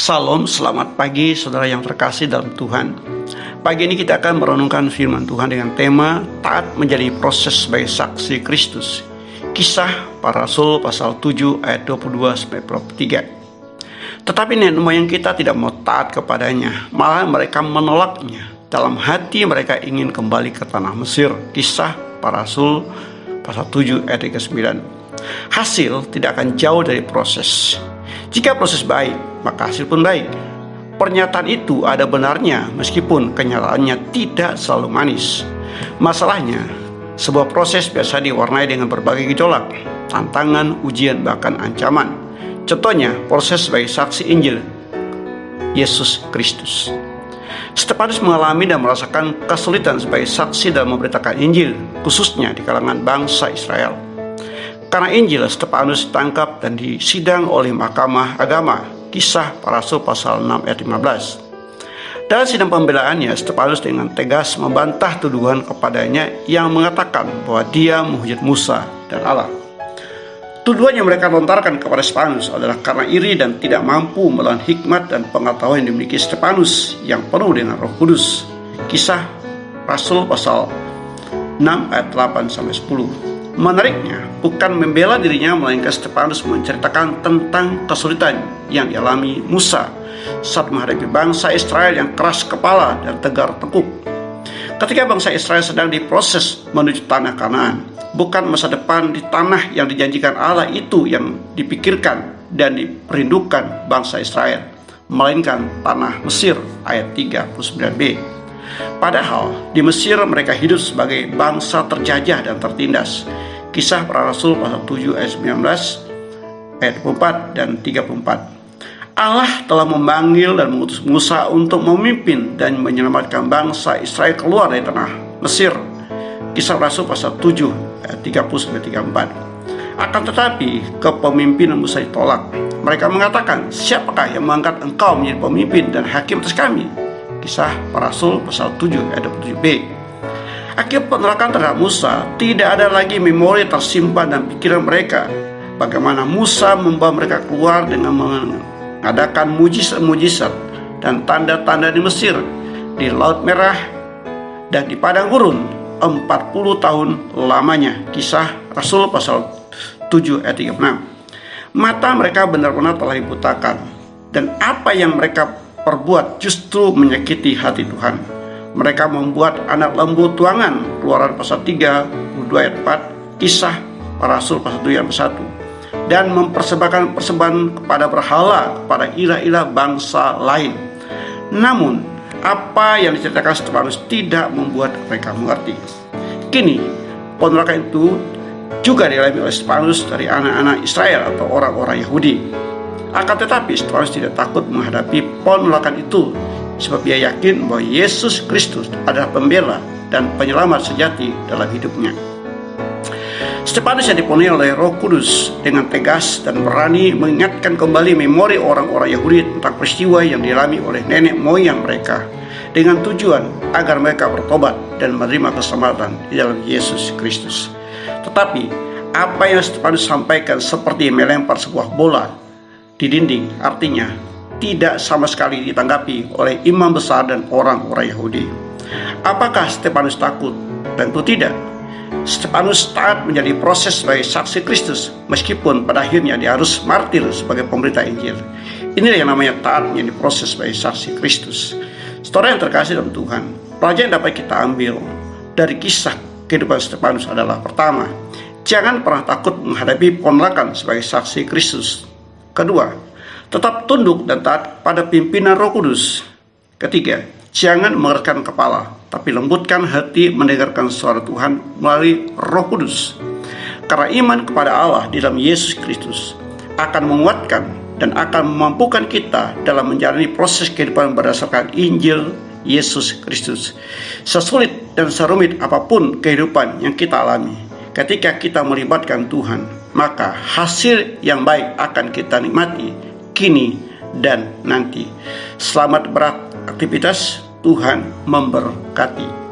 Salam, selamat pagi saudara yang terkasih dalam Tuhan. Pagi ini kita akan merenungkan firman Tuhan dengan tema taat menjadi proses sebagai saksi Kristus. Kisah para Rasul pasal 7 ayat 22-23. Tetapi nenek moyang kita tidak mau taat kepadanya, malah mereka menolaknya. Dalam hati mereka ingin kembali ke tanah Mesir. Kisah para Rasul pasal 7 ayat 39. Hasil tidak akan jauh dari proses. Jika proses baik, maka hasil pun baik. Pernyataan itu ada benarnya meskipun kenyataannya tidak selalu manis. Masalahnya, sebuah proses biasa diwarnai dengan berbagai gejolak, tantangan, ujian, bahkan ancaman. Contohnya, proses sebagai saksi Injil Yesus Kristus. Stefanus mengalami dan merasakan kesulitan sebagai saksi dalam memberitakan Injil, khususnya di kalangan bangsa Israel. Karena Injil, Stefanus ditangkap dan disidang oleh Mahkamah Agama. Kisah para Rasul pasal 6 ayat 15. Dalam sidang pembelaannya, Stefanus dengan tegas membantah tuduhan kepadanya yang mengatakan bahwa dia menghujat Musa dan Allah. Tuduhan yang mereka lontarkan kepada Stefanus adalah karena iri dan tidak mampu melawan hikmat dan pengetahuan yang dimiliki Stefanus yang penuh dengan Roh Kudus. Kisah Rasul pasal 6 ayat 8-10. Menariknya, bukan membela dirinya, melainkan Stefanus menceritakan tentang kesulitan yang dialami Musa saat menghadapi bangsa Israel yang keras kepala dan tegar tengkuk. Ketika bangsa Israel sedang diproses menuju tanah Kanaan, bukan masa depan di tanah yang dijanjikan Allah itu yang dipikirkan dan diperindukan bangsa Israel, melainkan tanah Mesir. Ayat 39b. Padahal di Mesir mereka hidup sebagai bangsa terjajah dan tertindas. Kisah para Rasul pasal 7 ayat 19 ayat 24 dan 34. Allah telah memanggil dan mengutus Musa untuk memimpin dan menyelamatkan bangsa Israel keluar dari tanah Mesir. Kisah Rasul pasal 7 ayat 30-34. Akan tetapi kepemimpinan Musa ditolak. Mereka mengatakan, "Siapakah yang mengangkat engkau menjadi pemimpin dan hakim atas kami?" Kisah para Rasul pasal 7 ayat 27b. Akibat penolakan terhadap Musa, tidak ada lagi memori tersimpan dalam pikiran mereka bagaimana Musa membawa mereka keluar dengan mengadakan mujizat-mujizat dan tanda-tanda di Mesir, di Laut Merah, dan di padang gurun 40 tahun lamanya. Kisah Rasul pasal 7 ayat 36. Mata mereka benar-benar telah dibutakan, dan apa yang mereka perbuat justru menyakiti hati Tuhan. Mereka membuat anak lembu tuangan, Keluaran pasal 32 ayat 4, Kisah para Rasul pasal 2 ayat 1, dan mempersembahkan persembahan kepada berhala, kepada ilah-ilah bangsa lain. Namun, apa yang diceritakan Stefanus tidak membuat mereka mengerti. Kini, penolakan itu juga dialami oleh Stefanus dari anak-anak Israel atau orang-orang Yahudi. Akan tetapi Stefanus tidak takut menghadapi penolakan itu, sebab dia yakin bahwa Yesus Kristus adalah pembela dan penyelamat sejati dalam hidupnya. Stefanus yang dipenuhi oleh Roh Kudus dengan tegas dan berani mengingatkan kembali memori orang-orang Yahudi tentang peristiwa yang dialami oleh nenek moyang mereka, dengan tujuan agar mereka bertobat dan menerima keselamatan di dalam Yesus Kristus. Tetapi apa yang Stefanus sampaikan seperti melempar sebuah bola di dinding, artinya tidak sama sekali ditanggapi oleh imam besar dan orang-orang Yahudi. Apakah Stefanus takut? Tentu tidak. Stefanus taat menjadi proses sebagai saksi Kristus, meskipun pada akhirnya dia harus martir sebagai pemberita Injil. Inilah yang namanya taat menjadi proses sebagai saksi Kristus. Saudara yang terkasih dalam Tuhan, pelajaran yang dapat kita ambil dari kisah kehidupan Stefanus adalah: pertama, jangan pernah takut menghadapi penolakan sebagai saksi Kristus. Kedua, tetap tunduk dan taat pada pimpinan Roh Kudus. Ketiga, jangan mengeraskan kepala, tapi lembutkan hati mendengarkan suara Tuhan melalui Roh Kudus. Karena iman kepada Allah di dalam Yesus Kristus akan menguatkan dan akan memampukan kita dalam menjalani proses kehidupan berdasarkan Injil Yesus Kristus. Sesulit dan serumit apapun kehidupan yang kita alami, ketika kita melibatkan Tuhan, maka hasil yang baik akan kita nikmati kini dan nanti. Selamat beraktivitas, Tuhan memberkati.